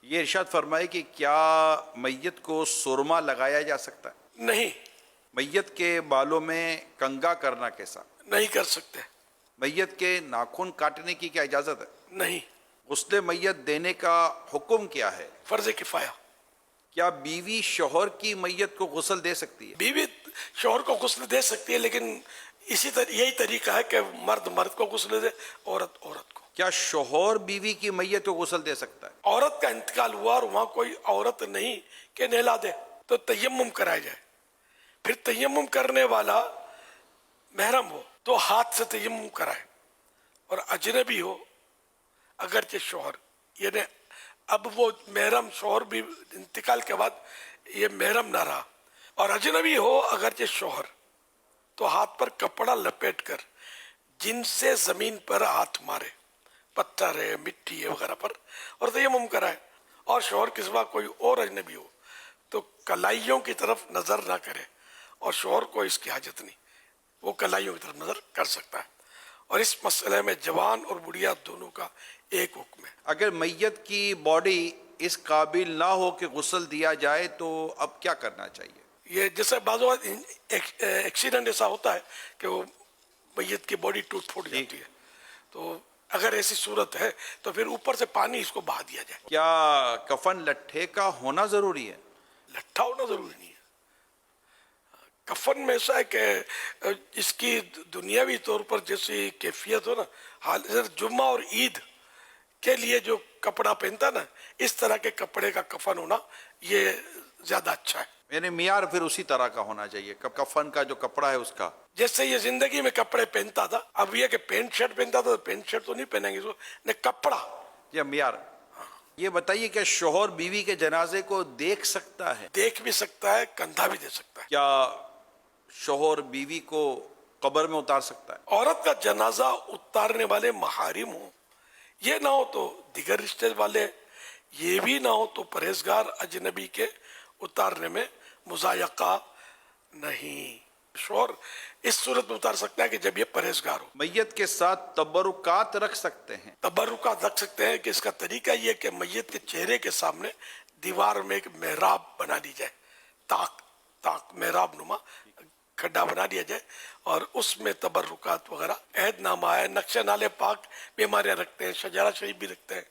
یہ ارشاد فرمائے کہ کیا میت کو سرما لگایا جا سکتا ہے؟ نہیں، میت کے بالوں میں کنگا کرنا کیسا؟ نہیں کر سکتے، میت کے ناخن کاٹنے کی کیا اجازت ہے؟ نہیں، غسل میت دینے کا حکم کیا ہے؟ فرض کفایہ۔ کیا بیوی شوہر کی میت کو غسل دے سکتی ہے؟ بیوی شوہر کو غسل دے سکتی ہے، لیکن یہی طریقہ ہے کہ مرد مرد کو غسل دے، عورت عورت کو۔ کیا شوہر بیوی کی میت کو غسل دے سکتا ہے؟ عورت کا انتقال ہوا اور وہاں کوئی عورت نہیں کہ نہلا دے، تو تیمم کرایا جائے۔ پھر تیمم کرنے والا محرم ہو تو ہاتھ سے تیمم کرائے، اور اجنبی ہو اگرچہ شوہر، یعنی اب وہ محرم شوہر بھی انتقال کے بعد یہ محرم نہ رہا، اور اجنبی ہو اگرچہ شوہر، تو ہاتھ پر کپڑا لپیٹ کر جن سے زمین پر ہاتھ مارے، پتھر ہے، مٹی ہے وغیرہ پر، اور تیمم کرائے۔ اور شوہر کے سوا کوئی اور اجنبی ہو تو کلائیوں کی طرف نظر نہ کرے، اور شوہر کو اس کی حاجت نہیں، وہ کلائیوں کی طرف نظر کر سکتا ہے۔ اور اس مسئلے میں جوان اور بڑھیا دونوں کا ایک حکم ہے۔ اگر میت کی باڈی اس قابل نہ ہو کہ غسل دیا جائے تو اب کیا کرنا چاہیے؟ یہ جیسے بعض اوقات ایکسیڈنٹ ایسا ہوتا ہے کہ وہ میت کی باڈی ٹوٹ پھوٹ جاتی ہے، تو اگر ایسی صورت ہے تو پھر اوپر سے پانی اس کو بہا دیا جائے۔ کیا کفن لٹھے کا ہونا ضروری ہے؟ لٹھا ہونا ضروری نہیں ہے۔ کفن میں ایسا ہے کہ اس کی دنیاوی طور پر جیسی کیفیت ہو نا، حالت جمعہ اور عید کے لیے جو کپڑا پہنتا نا، اس طرح کے کپڑے کا کفن ہونا یہ زیادہ اچھا ہے۔ یعنی معیار پھر اسی طرح کا ہونا چاہیے، کفن کا جو کپڑا ہے اس کا۔ جیسے یہ زندگی میں کپڑے پہنتا تھا، اب یہ کہ پینٹ شرٹ پہنتا تھا تو پینٹ شرٹ تو نہیں پہنیں گے، نہیں کپڑا۔ یہ معیار۔ یہ بتائیے کہ شوہر بیوی کے جنازے کو دیکھ سکتا ہے؟ دیکھ بھی سکتا ہے، کندھا بھی دے سکتا ہے۔ کیا شوہر بیوی کو قبر میں اتار سکتا ہے؟ عورت کا جنازہ اتارنے والے محارم ہوں، یہ نہ ہو تو دیگر رشتے والے، یہ بھی نہ ہو تو پرہیزگار اجنبی کے اتارنے میں مضایقہ نہیں۔ شوہر اس صورت میں اتار سکتا ہے کہ جب یہ پرہیزگار ہو۔ میت کے ساتھ تبرکات رکھ سکتے ہیں؟ تبرکات رکھ سکتے ہیں کہ اس کا طریقہ یہ کہ میت کے چہرے کے سامنے دیوار میں ایک محراب بنا دی جائے، تاک محراب نما کھڈا بنا دیا جائے، اور اس میں تبرکات وغیرہ، عہد نامہ ہے، نقشہ نالے پاک بھی ہمارے رکھتے ہیں، شجرہ شریف بھی رکھتے ہیں،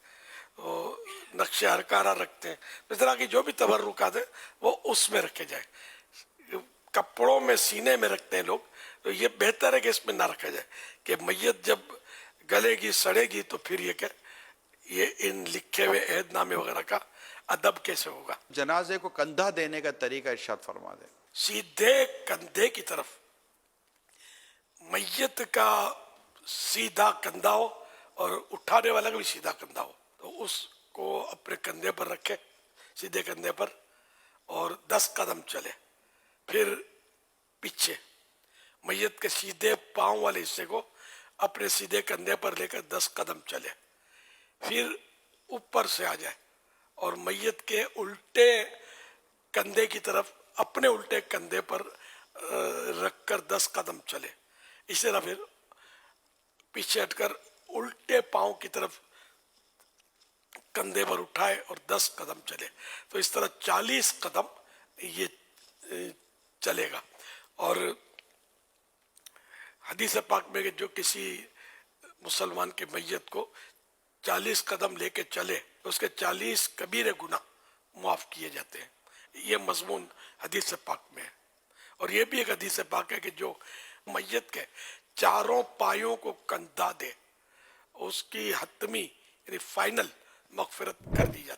نقشہ ہرکارہ رکھتے ہیں، اس طرح کی جو بھی تبرکات ہے وہ اس میں رکھے جائے۔ کپڑوں میں سینے میں رکھتے ہیں لوگ، تو یہ بہتر ہے کہ اس میں نہ رکھا جائے، کہ میت جب گلے گی سڑے گی تو پھر یہ کہ یہ ان لکھے ہوئے عہد نامے وغیرہ کا ادب کیسے ہوگا۔ جنازے کو کندھا دینے کا طریقہ ارشاد فرما دیں۔ سیدھے کندھے کی طرف، میت کا سیدھا کندھا ہو اور اٹھانے والا کا بھی سیدھا کندھا ہو، تو اس کو اپنے کندھے پر رکھے، سیدھے کندھے پر، اور 10 قدم چلے، پھر پیچھے میت کے سیدھے پاؤں والے حصے کو اپنے سیدھے کندھے پر لے کر 10 قدم چلے، پھر اوپر سے آ جائے اور میت کے الٹے کندھے کی طرف اپنے الٹے کندھے پر رکھ کر 10 قدم چلے، اسی طرح پھر پیچھے ہٹ کر الٹے پاؤں کی طرف کندھے پر اٹھائے اور 10 قدم چلے، تو اس طرح 40 قدم یہ چلے گا۔ اور حدیث پاک میں کہ جو کسی مسلمان کے میت کو 40 قدم لے کے چلے تو اس کے 40 کبیرے گناہ معاف کیے جاتے ہیں، یہ مضمون حدیث پاک میں ہے۔ اور یہ بھی ایک حدیث پاک ہے کہ جو میت کے چاروں پایوں کو کندھا دے، اس کی حتمی یعنی فائنل مغفرت کر دی جاتی ہے۔